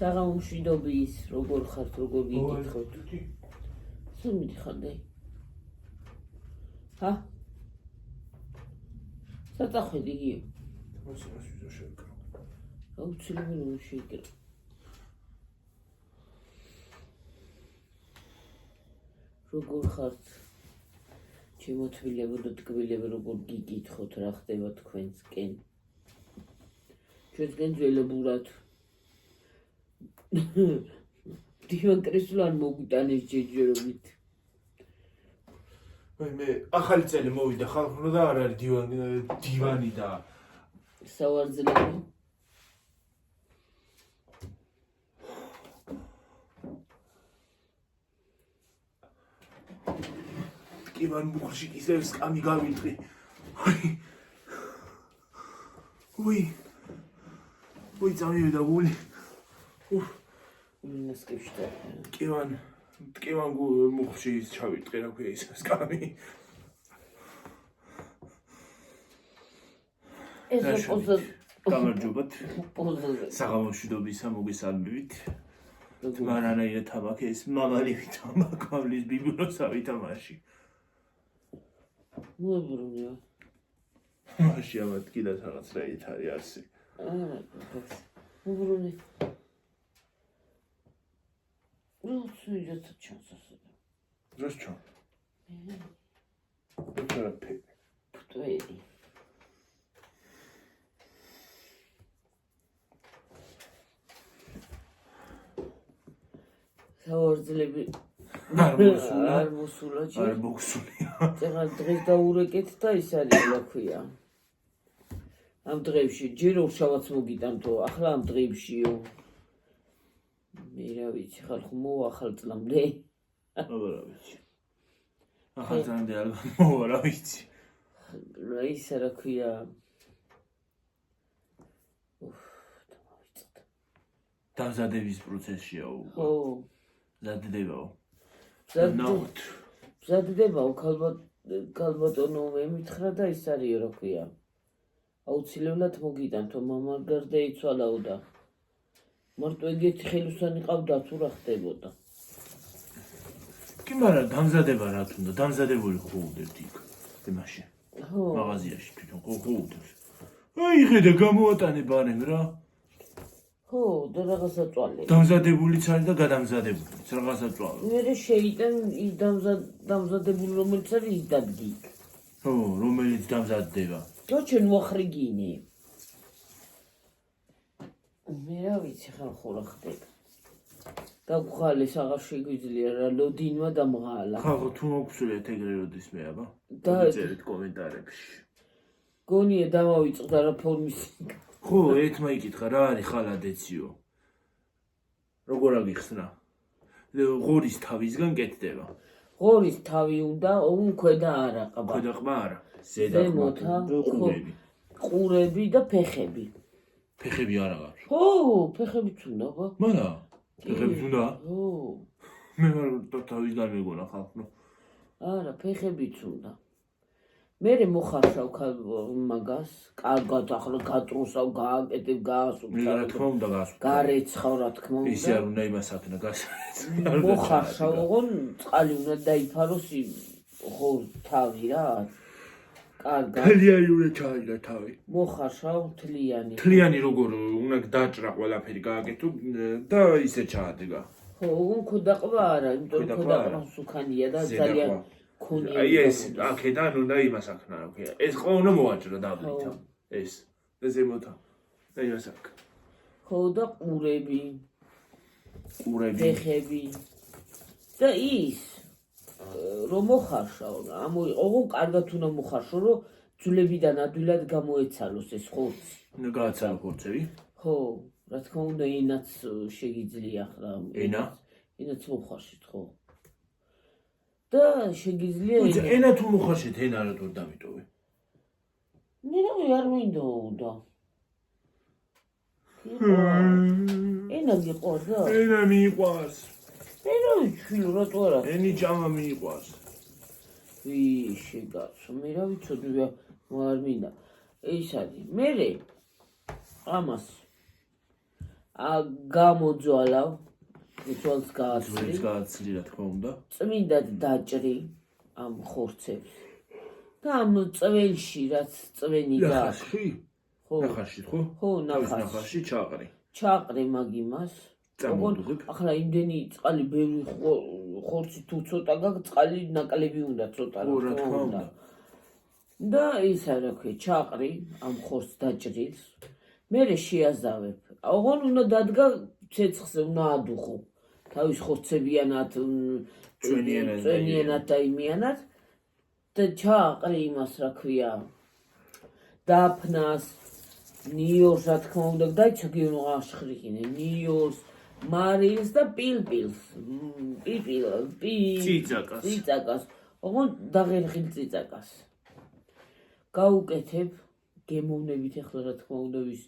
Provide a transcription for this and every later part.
საღამომშვიდობის, როგორ ხართ, როგორ გიგითხოთ? სულ მიდიხარდე? ჰა? საწახვედი გიო? აუცილებელი რომ შეიკრა. როგორ ხართ? ჩემო თბილებო და ტკბილებო, როგორ გიგითხოთ, რა ხდება თქვენსკენ? ჩვენსკენ ძველებურად დივან კრესულ არ მოგვიტანეს ჯერჯერობით. მე ახალი წელი მოვიდა ხალხო და არ არის დივანი და სავარძლები. ტკივან მუხლში ისევ სკამი გავიტყვი. უი წამივიდა გული. ნასკიფშტა. ტკივან მუხლში ჩავიტყვი რა ქვია ის სკამი. ეს პოზა გამარჯობათ. საღამომშვიდობისა მოგესალმებით. მარანაირად თამაქეს მამალივი თამაკავლის ბიბლოსავი თამაში. მოებრუნია. მაშინ ამათ კიდე რაღაც რაით არის არსი. მოებრუნე. როცა ჩანსასა. დროს ჩან. ფოტოთერაპი. ფოტოები. სავარძლები არ მოსულა ჯერ. არ მოგსულია. ეხლა დღეს დაურეკეთ და ის არის რა ქვია. ამ დღეებში ჯერ ორშაბათს მოგიტანთო, ახლა ამ დღეებშიო. მე რა ვიცი, ხალხო მოვა ახალ წლამდე. რა ვიცი. ახალ წლამდე არ მოვა რა ვიცი. რა ისა რა ქვია. დამზადების პროცესშია უკვე. ხო. მზადდებაო. მზადდებაო, ქალბატონო მე მითხრა და ის არისო რა ქვია. აუცილებლად მოგიტანთო, მამა გარდაიცვალაო და მარტო ეგეთი ხელოსანი ყავდა თუ რა ხდებოდა. კი მაგრამ დამზადება რა თუნდა, დამზადებული ხო უდებთ იქ იმაში. ხო. მაღაზიაში თვითონ ხო უდებს. აი ხედა გამოატანე ბარემ რა. ხო, და რაღაცა წვალე. დამზადებულიც არის და გადამზადებულიც, რაღაცა წვალე. მე შეიტან ის დამზადებული რომელიც არის ის დადგი. ხო, რომელიც დამზადდება. და ჩვენ ვახრიგინი. მე რა ვიცი ხალხო რა ხდება. გაგხალეს აღარ შეგვიძლია რა ლოდინმა დამღალა. ხალხო თუ მოგსურეთ ეგრე როდის მე აბა? და წერეთ კომენტარებში. გონია დამავიწყდა რა ფორმის. ხო, ერთმა იკითხა რა არის ხალადეციო. როგორ აგიხსნა? ღორის თავისგან კეთდება. ღორის თავი უნდა, ქვედა არა ყბა. ქვედა ყბა არა. ზედა ყბა. ყურები. ყურები და ფეხები. ფეხები არა აქვს. ხო, ფეხებიც უნდა ყბა. მარა? ფეხებიც უნდა? ხო. მე ვარ თავისგან მეგონა ხალხო. არა, ფეხებიც უნდა. მე მოხარშავ მაგას, კარგად ახლა გატრუსავ, გააკეთებ, გაასუფთავ. რა თქმა უნდა გაასუფთავ. გარეცხავ რა თქმა უნდა. ისე არ უნდა იმასაკნა გასაეცი. მოხარშავ, ოღონ წყალი უნდა დაიფაროს ხო თავი რა. კარგად. თლიანი უნდა ჩაიგა თავი. მოხარშავ თლიანი. თლიანი როგორ უნდა დაჭრა ყველაფერი გააკეთო და ისე ჩაადგა. ხო, ოღონ ქოდაყვა არა, იმიტომ რომ ქოდაყვა სუქანია და ძალიან აი ეს აქედან უნდა იმასაკნა რა ქვია. ეს ხო უნდა მოვაჭრა დაბლითა. ეს ზემოთა. და იმასაკ. ხო და ყურები. ყურები. ფეხები. და ის რომ მოხარშავ, ოღონ კარგად უნდა მოხარშო, რომ ძვლებიდან ადვილად გამოეცალოს ეს ხორცი. უნდა გააცალო ხორცები? ხო, რა თქმა უნდა, ენაც შეგიძლია ახლა. ენა? ენაც მოხარშით, ხო. და შეგიძლია ენა თუ მოხარშეთ, ენა რატო დამიტოვე? მე არ მინდოდა. ენა გიყვარს და? ენა მიყვარს. მე რა ვიცი, რატო არა? ენი ჭამა მიყვარს. შეგაცო, მე რა ვიცოდი, არ მინდა. ეს არის. მე ამას გამოძვალავ, ძვალს გააცლი. ძვლის გააცლი რა თქმა უნდა. წმინდად დაჭრი ამ ხორცებს. და ამ წველში რაც წვენი გაქვს. ნახაში ხო? ხო, ნახაში ჩაყრი. ჩაყრი მაგ იმას. წამოდუღებ. ახლა იმდენი წყალი ბევრი ხორცი თუ ცოტა გაქვს, წყალი ნაკლები უნდა ცოტა ხო, რა თქმა უნდა. და ისა რა ქვია, ჩაყრი ამ ხორცს დაჭრილს. მერე შეაზავებ. ოღონ უნდა დადგა ცეცხლზე, უნდა ადუხო. თავის ხორცებიანად, წვენიანად და იმიანად. და ჩაყრი იმას რა ქვია. დაფნას, ნიორს რა თქმა უნდა, დაიცა გეუნო აშხრიკინე, ნიორს, მარილს და პილპილს. წიწაკას. ოღონ დაღერხილ წიწაკას. გაუკეთებ გემოვნებით ახლა რა თქმა უნდა ვის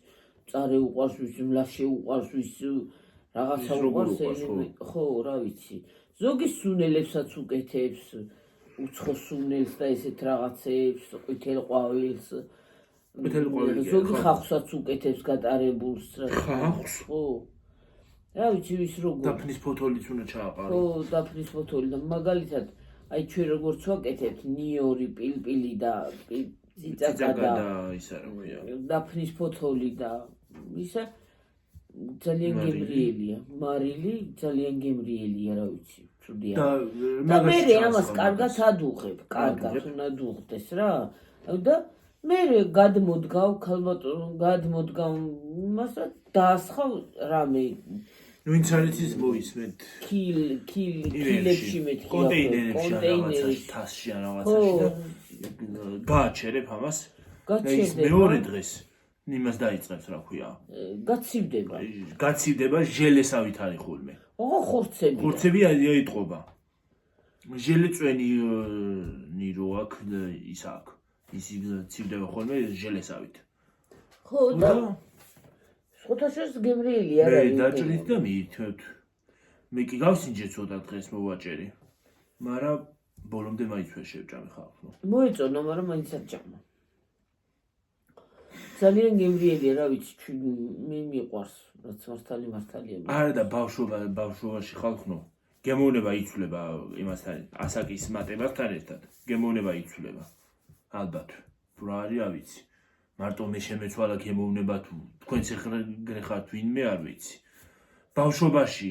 წარე უყარს ვის მლაშე უყარს ვის რაღაცა უყარს ხო რა ვიცი ზოგი სუნელებსაც უკეთებს უცხო სუნელს და ესეთ რაღაცებს ყვითელ ყვავილს ზოგი ხახვსაც უკეთებს გატარებულს ხახვს ხო რა ვიცი ვის როგორ დაფნის ფოთოლიც უნდა ჩააყარო ხო დაფნის ფოთოლი და მაგალითად აი ჩვენ როგორც ვაკეთებთ ნიორი პილპილი და წიწაკა და ისა რა ქვია დაფნის ფოთოლი და ისა ძალიან გემრიელია მარილი ძალიან გემრიელია რა ვიცი ცუდია და მე ამას კარგად ადუღებ კარგად უნდა დუღდეს რა და მე გადმოდგავ ქალბატონო გადმოდგავ მასა დაასხავ რამე ვინც არის ის მოისმენთ კილებში მეთქი კონტეინერებში თასში ან რაღაცაში და გააჩერებ ამას გაჩერდება მეორე დღეს იმას დაიწყებს რა ქვია გაცივდება ჟელესავით არის ხოლმე ოღო ხორცები აიტყობა ჟელე წვენი რო აქვს ის აქვს ის ცივდება ხოლმე ჟელესავით ხო და ხოთაშოს გემრიელია რა მე დაჭრით და მითოთ მე კი გავსინჯე ცოტა დღეს მოვაჭერი მაგრამ ბოლომდე მაინც ვერ შევჭამე ხალხო მოეწონა მაგრამ მაინც არ ჭამა ძალიან გემრიელია რა ვიცი მე მიყვარს რაც მართალია არა და ბავშვობაში ხალხო გემოვნება იცვლება იმასთან ასაკის მატებასთან ერთად გემოვნება იცვლება ალბათ თუ რა არის რა ვიცი მარტო მე შემეცვალა გემოვნება თუ თქვენც გრეხართ ვინმე არ ვიცი ბავშვობაში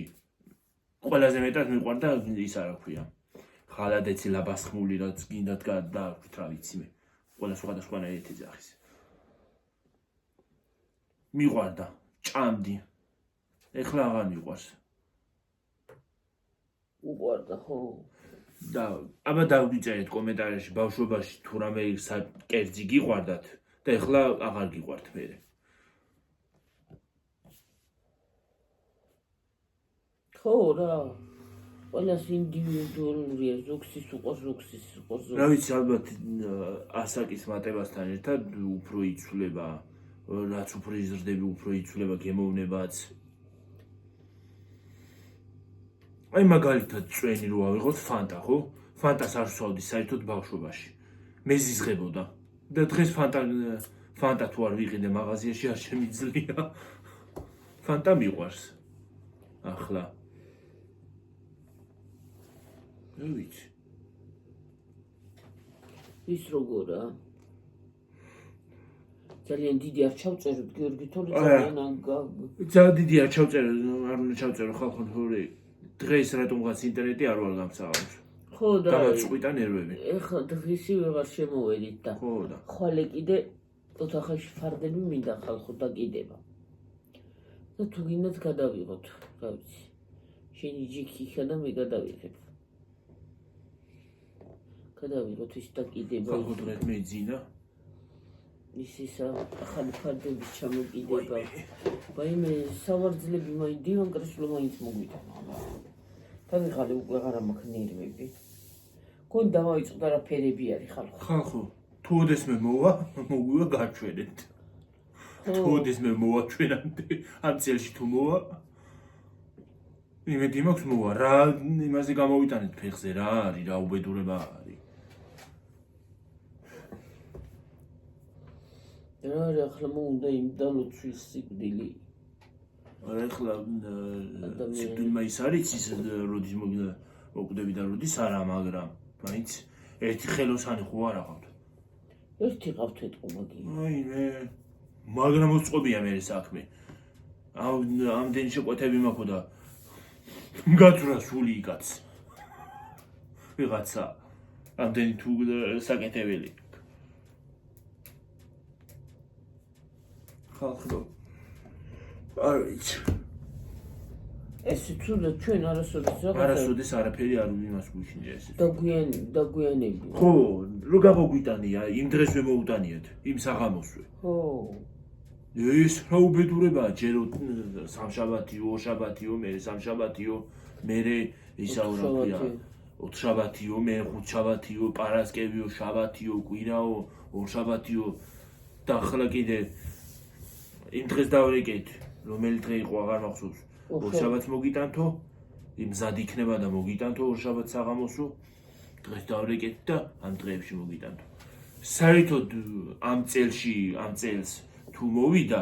ყველაზე მეტად მიყვარდა ის რა ქვია ხალადეცი ლაბასხმული რაც გინდათ გააქვთ რა ვიცი მე ყველა სხვადასხვანაირი ეძახის მიყვარდა ჭამდი ეხლა აღარ მიყვარს უყვარდა ხო და აბა დავიწერეთ კომენტარებში ბავშვობაში თუ რამე კერძი გიყვარდათ და ეხლა აღარ გიყვართ მე ხო რა ყველას ინდივიდუალურია ზოგსის უყვარს რა ვიცი ალბათ ასაკის მატებასთან ერთად უფრო იცვლება რაც უფრო იზრდები უფრო იცვლება გემოვნებაც აი მაგალითად წვენი რო ავიღოთ ფანტა ხო ფანტას არ ვსვავდი საერთოდ ბავშვობაში მე ზიზღებოდა და დღეს ფანტა თუ არ ვიყიდე მაღაზიაში არ შემიძლია ფანტა მიყვარს ახლა რა ვიცი ის როგორა ძალიან დიდი არ ჩავწეროთ გიორგი თორე ძალიან დიდი არ ჩავწერო არ უნდა ჩავწერო ხალხო თორე დღეს რატომღაც ინტერნეტი არ ვარ გამსავალს ხო და დამაწყვიტა ნერვები ეხლა დღისი ვეღარ შემოვედით და ხო და ხვალე კიდე ოთახაში ფარდები მინდა ხალხო დაკიდება და თუ გინდათ გადავიღოთ რა ვიცი შენი ჯიქი ხა და მე გადავიღებ გადავიღოთ ის დაკიდება ხალხო დღეს მეძინა ისისა ახალი ფარდების ჩამოკიდება ვაიმე სავარძლები მაინც დივან კრეშლო მაინც მოგვიდა თავიღალი უკვე აღარ მაქვს ნერვები გონ დავაიწყდა რა ფერები არის ხალხო თუ ოდესმე მოვა გაჩვენეთ თუ ოდესმე მოვა ჩვენამდე ამ წელში თუ მოვა იმედი მაქვს მოვა რა იმაზე გამოვიტანეთ ფეხზე რა არის რა უბედურება არის რა ახლა მოუნდა იმ დალოცვის სიკვდილი არა ეხლა სიკვდილმა ის არის ის როდის მოკვდები და როდის არა, მაგრამ მაინც ერთი ხელოსანი ხო არ აყავთ. ერთი ყავთ ეთყო მაგია. აიმე მაგრამ მოწყობია მე საქმე. ამდენი შეკვეთები მაქვს და გაწურა სული იკაც. ვიღაცა ამდენი თუ საკეთებელი. ხალხო არ ვიცი. ეს თუნდაც ჩვენ არასოდეს არაფერი არ იმას გვიშინია ეს. დაგვიანები. ხო, რო გამოგვიტანია, იმ დღესვე მოუტანიათ, იმ საღამოსვე. ხო. ეს რა უბედურებაა, ჯერ სამშაბათიო, ორშაბათიო, მერე სამშაბათიო, მერე ისაო რა ქვია, ოთხშაბათიო, მერე ხუთშაბათიო, პარასკევიო, შაბათიო, კვირაო, ორშაბათიო და ახლა კიდე იმ დღეს დავრეკეთ, რომელი დღე იყო აღარ მახსოვს. ორშაბათს მოგიტანთო, იმ მზად იქნება და მოგიტანთო ორშაბათს საღამოსო, დღეს დავრეკეთ და ამ დღეებში მოგიტანთო. საერთოდ ამ წელს თუ მოვიდა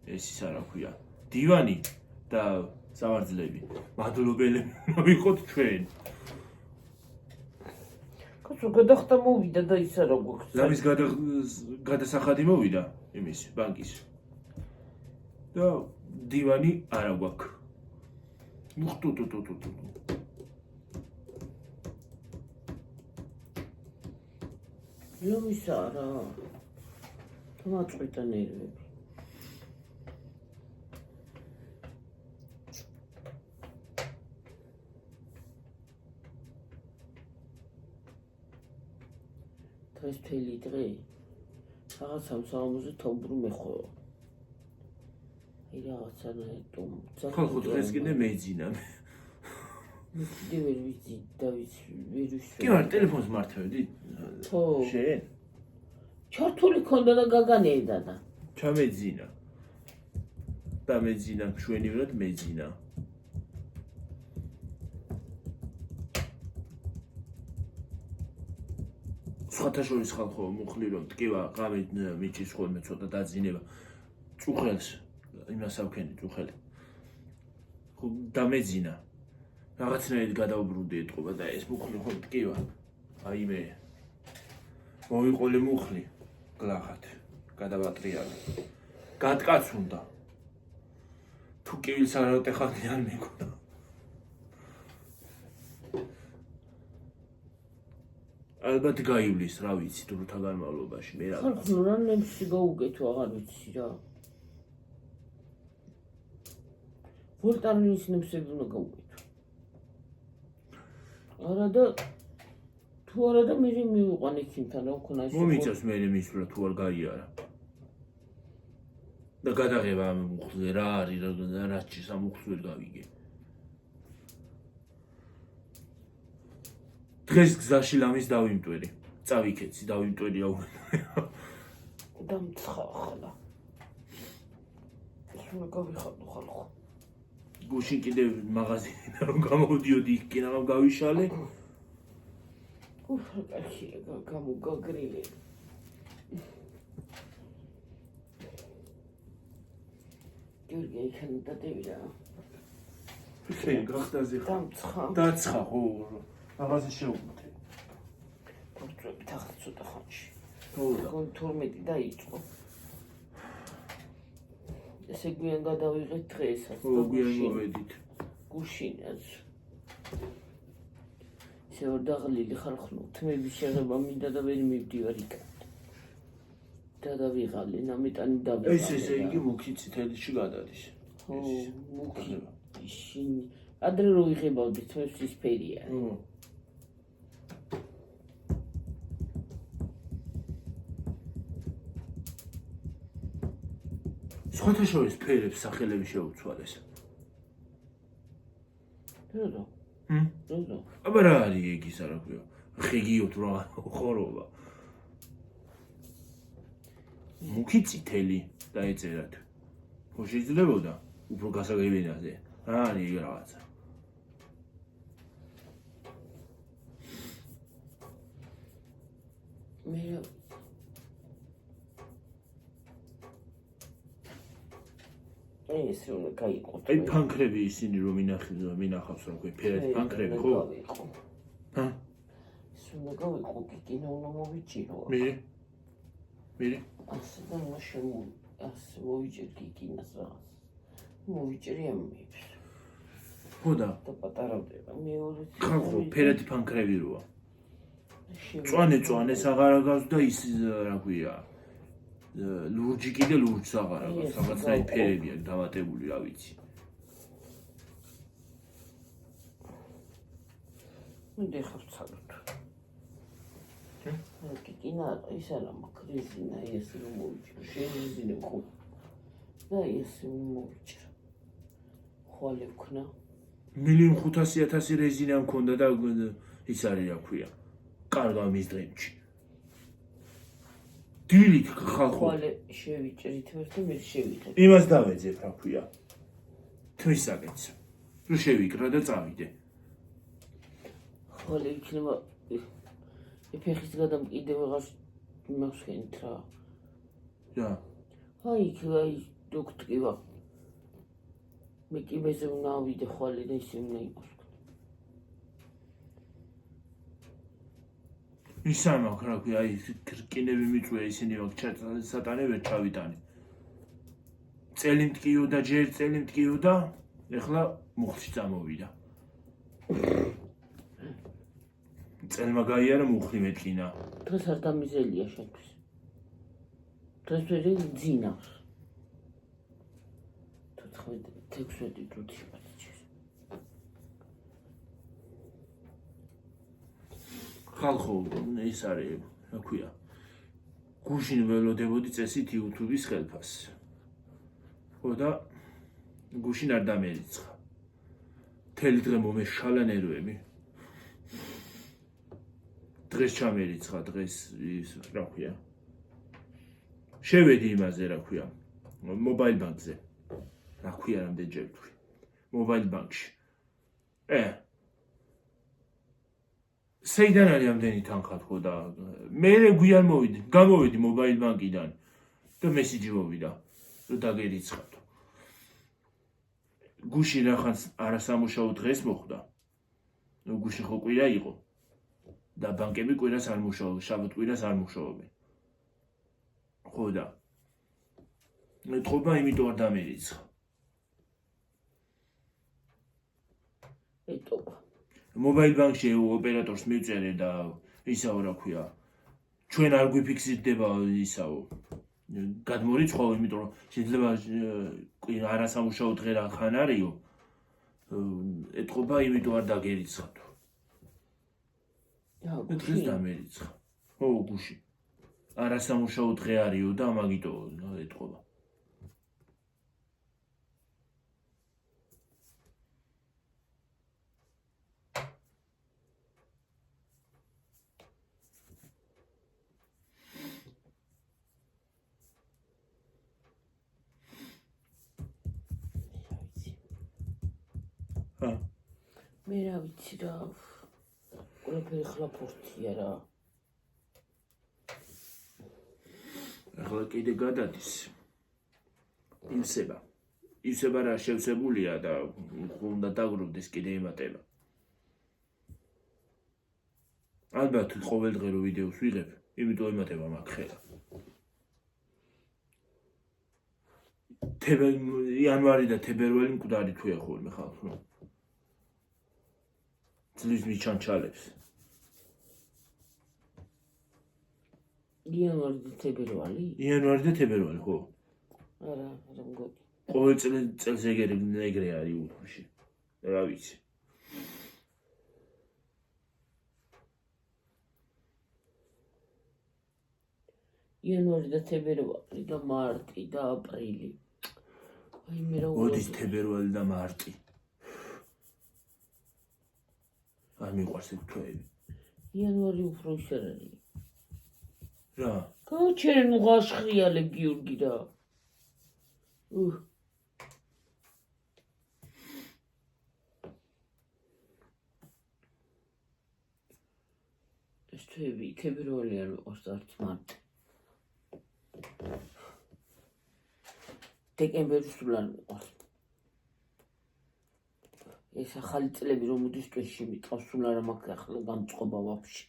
ეს ისა რა ქვია, დივანი და სავარძლები, მადლობელები მოვიყოთ ჩვენ. კაცო გადახდა მოვიდა და ისა რა გვაქვს. ლამის გადასახადი მოვიდა იმის ბანკის. და დივანი არა გვაქვს. მუხტუ. ლომისა რა. თამაწყვიტა ნერვები. დღეს მთელი დღე რაღაც სამსაამოზე თობრუ მეხოვო. რაღაცანაირ ხალხო დღეს კიდე მეძინა. მე კიდე ვერ ვიცი და ვერ ვისვენ. კი მაგრამ ტელეფონს მართვედი? ხო. შენ? ჩართული ქონდა და გაგანედა და. ჩამეძინა. და მეძინა, მშვენივრად მეძინა. სხვათა შორის ხალხო მუხლი რომ ტკივა ღამე მიჭის ხოლმე ცოტა დაძინება. წუხელს იმას ავქენი წუხელი. ხო დამეძინა. რაღაცნაირად გადაუბრუნდი ეთყობა და ეს მუხლი ხო ტკივა. აი მე მოვიყოლე მუხლი გლახად. გადავატრიალე. გატკაცუნდა. თუ კივილს არ ავტეხავდი არ მეკონა. ალბათ გაივლის, რა ვიცი, დროთა განმავლობაში მე რა. ხალხო რა ნემსი გაუგეთო აღარ ვიცი რა. ვოლტარნის ნემსები უნდა გაუგეთო. არა და თუ არა და მე მივიყვან ექიმთან რა ვქონა ის. მომიწევს მე მისვრა თუ არ გაიარა. და გადაღება ამ მუხლზე რა არის, რა ჭირს ამ მუხლს ვერ გავიგე. დღეს გზაში ლამის დავიმტვერი. წავიქეცი, დავიმტვერი აუ. დამცხა ახლა. ეს უნდა გავიხადო ხალხო. გუშინ კიდე მაღაზიიდან რომ გამოვდიოდი იქ კინაღამ გავიშალე. უფ, კაცი, გამოგაგრილე. გიორგი იქან დადები რა. შენ გახდაზე ხარ. დამცხა. დაცხა ხო. მაღაზი შეუგდე. პორტრეტი ახლა ცოტა ხანში. ხო და 12 დაიწყო. ესე გვიან გადავიღეთ დღესაც. ხო გვიან მოვედით. გუშინაც. ისე ვერ დაღლილი ხალხო, თმების შეღება მინდა და ვერ მივდივარ იქ. დავიღალე, ნამიტანი დავიღალე. ეს იგი მუქი წითელში გადადის. ხო, მუქი. შინ ადრე რო ვიღებავდი თმებს ის ფერია. ხო. სხვათა შორის ფერებს სახელები შეუცვალეს. რა? რა? აბა რა არის ეგ ისა რა ქვია? ხეგიოთ რა ხორობა. მუქი წითელი დაეწერათ. ხო შეიძლებოდა უფრო გასაგებინაზე. რა არის ეგ რაღაცა? მე ეს უნდა გაიყო. აი ფანქრები ისინი რომ მინახავს რომ ფერად ფანქრები ხო? ჰა? ეს უნდა გავიყო კიკინა უნდა მოვიჭირო. მე ასე და მაშინ ასე მოვიჭერ კიკინას რაღაც. მოვიჭერი ამებს. ხო და პატარავდება მეორე ხალხო ფერად ფანქრები როა. წვანე საღარა გავს და ის რა ქვია ლურჯი კიდე ლურჯს აღარა გავს რაღაცნაირი ფერები აქვს დამატებული რა ვიცი მინდა ხავცალოთ კიკინა ის არა მაქრიზინა ეს რომ მოვიჭრო შეზინე ხო და ეს მოვიჭრო ხოლე ვქნა 1,500,000 რეზინა მქონდა და ის არის რა ქვია კარგა მის დღემში დილით ხალხო ხოლე შევიჭრით და მე შევიღე იმას დავეძებ რა ქვია თვისაკეთს რომ შევიკრა და წავიდე ხოლე იქნება ფეხის გადამკიდე ვეღარ მახსენით რა რა აი დოქტრივა მე კი მეზე უნდა ავიდე ხოლე და ისე უნდა იყოს ისამა რა ქვია აი კინები მიწვია ისინი სატანე ვერ ჩავიტანი წელი მткиო და ჯერ წელი მткиო და ეხლა მუხლში წამოვიდა წელმა გაიარა მუხლი მეტკინა დღეს არ დამიზელია შენთვის დღეს ვერი ძინავს 16 დროთი პარჩეს ხალხო ის არის რა ქვია გუშინ ველოდებოდი წესით YouTube-ის ხელფას ხო და გუშინ არ დამერიცხა მთელი დღე მომეშალა ნერვები დღეს ჩამერიცხა დღეს ის რა ქვია შევედი იმაზე რა ქვია მობაილ ბანკზე რა ქვია რამდენჯერ ვთქვი მობაილ ბანკში საიდან არის ამდენი თანხა ხო და მე გვიან გამოვიდი მობაილ ბანკიდან და მესიჯი მოვიდა რომ დაგერიცხათ გუში რახანს არასამუშაო დღეს მოხდა გუში ხო კვირა იყო და ბანკები კვირას არ მუშაობენ შაბათ კვირას არ მუშაობენ ხო და ეთყობა იმიტომ არ დამერიცხა ეტობა მობაილ ბანკში ოპერატორს მივწერე და ისაო რა ქვია ჩვენ არ გვიფიქსირდება ისაო გადმორიცხავ იმიტომ რომ შეიძლება არასამუშაო დღე რა ხან არისო ეთყობა იმიტომ არ დაგერიცხათ დღეს დამერიცხა ხო გუში არასამუშაო დღე არისო და ამაგიტო ეთყობა მე რა ვიცი რა ყველაფერი ხლა ფორტია რა ახლა კიდე გადადის ივსება რა შევსებულია და უნდა დაგროვდეს კიდე ემატება ალბათ ყოველ დღე რო ვიდეოს ვიღებ იმიტომ ემატება მაგ ხელა იანვარი და თებერვალი მკვდარი თვეა ხოლმე ხალხო წლის მიჩანჩალებს იანვარი და თებერვალი ხო არა მგონი ყოველ წელს ეგრე არის YouTube-ში რა ვიცი იანვარი და თებერვალი და მარტი და აპრილი აი მე რა მოდის თებერვალი და მარტი არ მიყვარს ეს თვეები იანვარი უფრო ისე არის რა გაუჩერენ უღაშხიალე გიორგი რა ეს თვეები თებერვალი არ მიყვარს არც მარტი დეკემბერი სულ არ მიყვარს. ეს ახალი წლები რომ მოდის ტვინში მიყავს სულ არა მაქვს ახლა გამწყობა ვაფშე.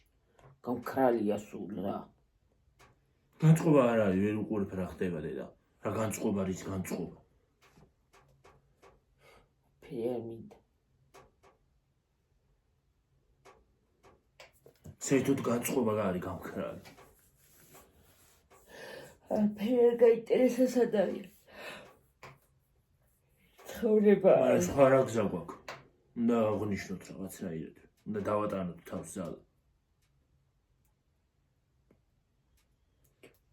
გამქრალია სულ რა. განწყობა არ არის, ვერ უყურებ რა ხდება დედა. რა განწყობა არის განწყობა. ფერი მინდა. საერთოდ განწყობა არის გამქრალი. ფერი არ გაინტერესა სად არის. ცხოვრება. მაგრამ სხვა რა გზა გვაქვს. უნდა აღნიშნოთ რაღაცნაირად. უნდა დავატანოთ თავს ძალა.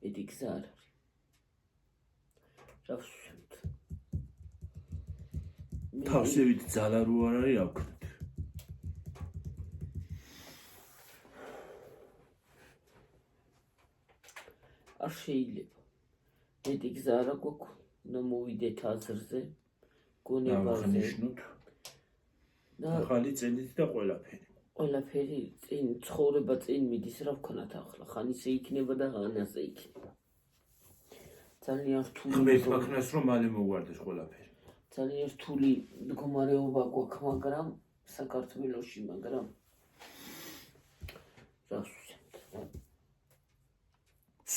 მეტი გზა არ არის. რა ვშევთ. თავსივით ძალა რო არ არის ავქნათ. არ შეიძლება. მეტი გზა არა გვაქვს. უნდა მოვიდეთ აზრზე. გონებაზე. აღნიშნოთ. ახალი წელით და ყველაფერი. ყველაფერი წინ ცხოვრება წინ მიდის რა ვქნათ ახლა. ხან ისე იქნება და ხან ასე იქნება. ძალიან რთული ღმერთ მაქნას რომ მალე მოგვარდეს ყველაფერი. ძალიან რთული მდგომარეობა გვაქვს, მაგრამ საქართველოში, მაგრამ რა ვშევთ.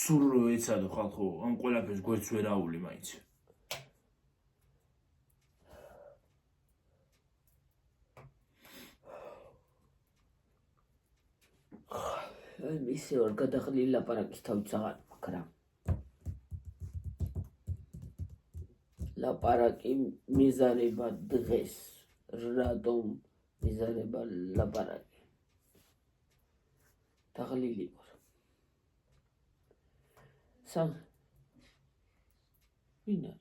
სულ რო ეცადო ხალხო, ამ ყველაფერს გვერდს ვერ აული მაინც. ისე ვარ გადაღლილი ლაპარაკის თავიც აღარ მაგრამ ლაპარაკი მიზარება დღეს რატომ მიზარება ლაპარაკი დაღლილი ვარ სამ ვინა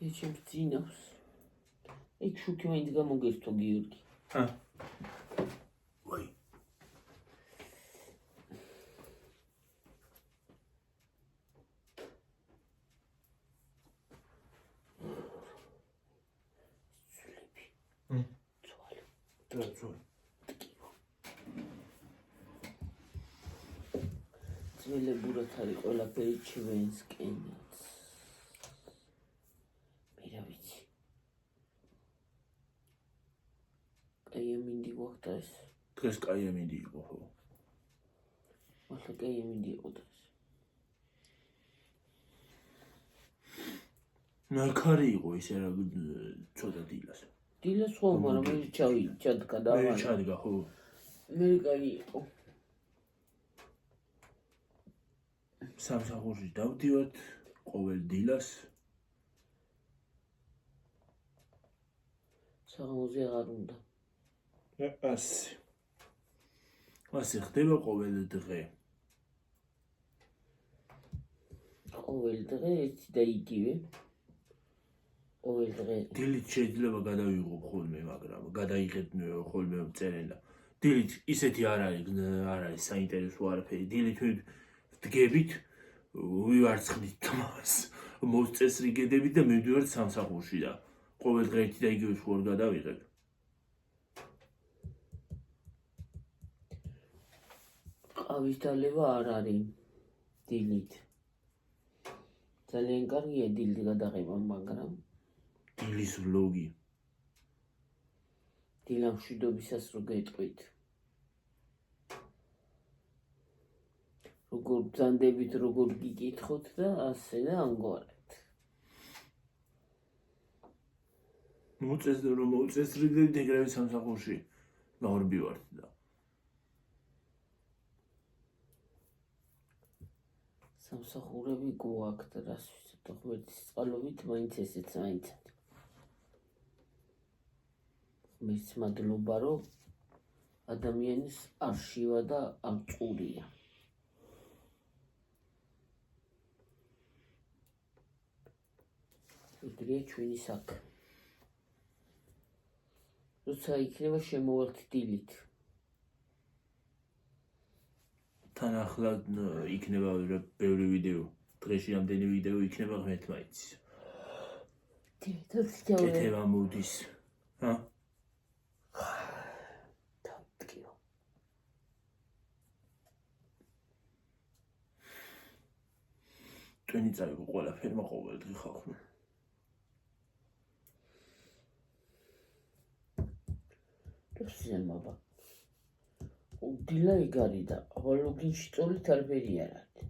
ეჩემ წინავს იქ შუქი მაინც გამოგესწო გიორგი ვაი ძველებურად არის ყველაფერი ჩვენსკენაც მე რა ვიცი კაიამინდი გვაქვს ეს დღეს კაიამინდი იყო ხო მართლა კაიამინდი იყო დღეს ნარქარი იყო ისე რა ცოტა დილას დილას ხო მაგრამ მე ჩადგა და მე ჩადგა ხო მე კაი იყო სამსახურში დავდივართ ყოველ დილას საღამოზე აღარ უნდა ასე ხდება ყოველ დღე ყოველ დღე ერთი და იგივე ყოველ დღე დილით შეიძლება გადავიღო ხოლმე მაგრამ გადაიღებ ხოლმე წერენ და დილით ისეთი არ არის საინტერესო არაფერი დილით დგებით ვივარცხნით თმას მოსწესრიგედებით და მივდივართ სამსახურში და ყოველ დღე ერთი და იგივე შუარ გადავიღებ ყავის დალევა არ არის დილით ძალიან კარგია დილით გადაღება მაგრამ დილის ვლოგი დილამშვიდობისას რო გეტყვით როგორ ბრძანდებით როგორ გიკითხოთ და ასე და ამგვარად მოწესრიგდებით ეგრევე სამსახურში გავარბივართ და სამსახურები გვაქვს და რას ვიცით ღმერთის წყალობით მაინც ესეც მაინც ღმერთს მადლობა რომ ადამიანის არ შივა და არ წურია ეგრეა ჩვენი საქმე როცა იქნება შემოვალთ დილით თან ახლა იქნება ბევრი ვიდეო დღეში რამდენი ვიდეო იქნება ღმერთმა იცის კეთება მოდის ტვენი წაიღო ყველაფერმა ყოველდღე ხალხო. რუსიან ბაბა. დილა იგარი და ლოგინში წოლით არაფერი არ არის.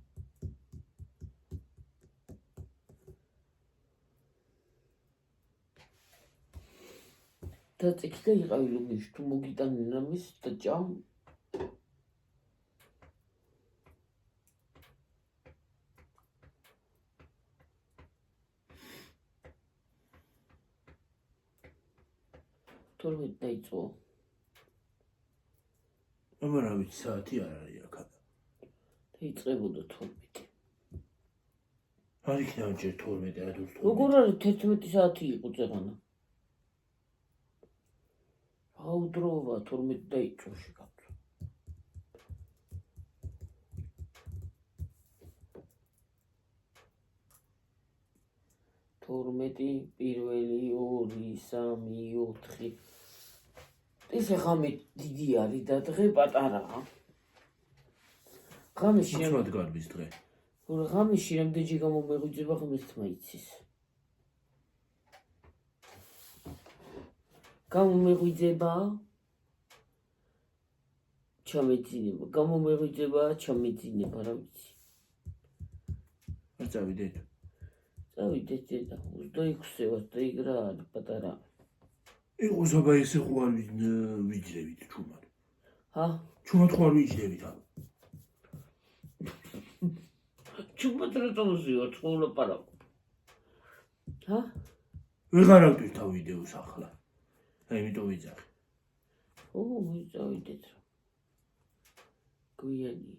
დაწიქი და იყავი ლოგინში თუ მოგიტანენ რამის და ჭამ თორმეტ დაიწყო. აბა რა ვიცი საათი არ არის აქ. დაიწყებოდა 12. არ იქნება ჯერ 12 რა დურს 12. როგორ არის 11 საათი იყო წეღანა? აუდროვა 12 დაიწყო შეგავწო. თორმეტი, პირველი, 2, 3, 4. ესე ღამე დიდი არის და დღე პატარაა. ღამეში რა გარბის დღე? ღამეში რამდენჯერ გამომეღვიძება ღმერთმა იცის. გამომეღვიძება ჩამეძინება, გამომეღვიძება ჩამეძინება, რა ვიცი. არ წავიდეთ. წავიდეთ დედა, 26-ე ვარ და იქ რა არის პატარა. იყოს აბა ესე ხო არ ვიჯდებით ჩუმად. ჰა? ჩუმად ხო არ ვიჯდებით აბა. ჩუმად რატომზე ვარ ხოლმე პარაკობ. ჰა? ვეღარ ავტვირ თავ ვიდეოს ახლა. იმიტომ ვიძახი. ო, წავიდეთ. გვიანი.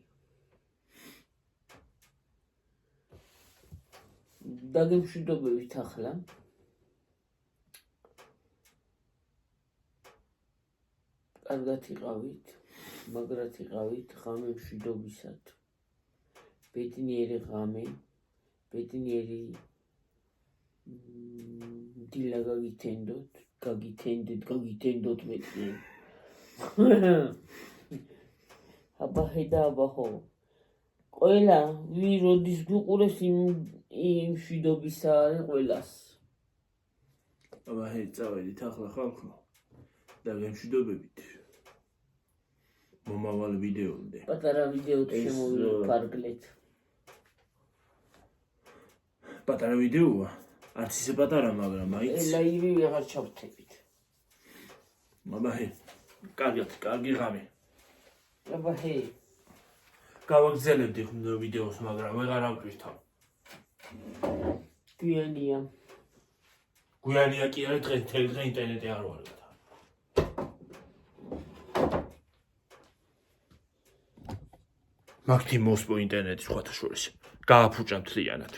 დაგემშვიდობებით ახლა. კარგად იყავით, მაგრად იყავით ღამე მშვიდობისად. ბედნიერი ღამე, ბედნიერი დილა გაგითენდოთ მეტყვი. აბაჰე და აბაჰო. ყველა ვინ როდის გვიყურებს იმ მშვიდობისა არის ყველას. აბა ჰე წავედით ახლა ხალხო. და გემშვიდობებით. მომავალ ვიდეომდე. პატარა ვიდეოთი შემოვიფარგლეთ. პატარა ვიდეოა? არც ისე პატარა, მაგრამ მაინც. ლაივი ვეღარ ჩავთებით. აბა ჰე. კარგი ღამე. აბა ჰე. გავაგზავნებდი ვიდეოს, მაგრამ ვეღარ ავტვირ თავ. გვიანია. გვიანია კი არა, დღე ინტერნეტი არ ვარ. მაგთი მოსპო ინტერნეტი სხვათა შორის. გააფუჭა მთლიანად.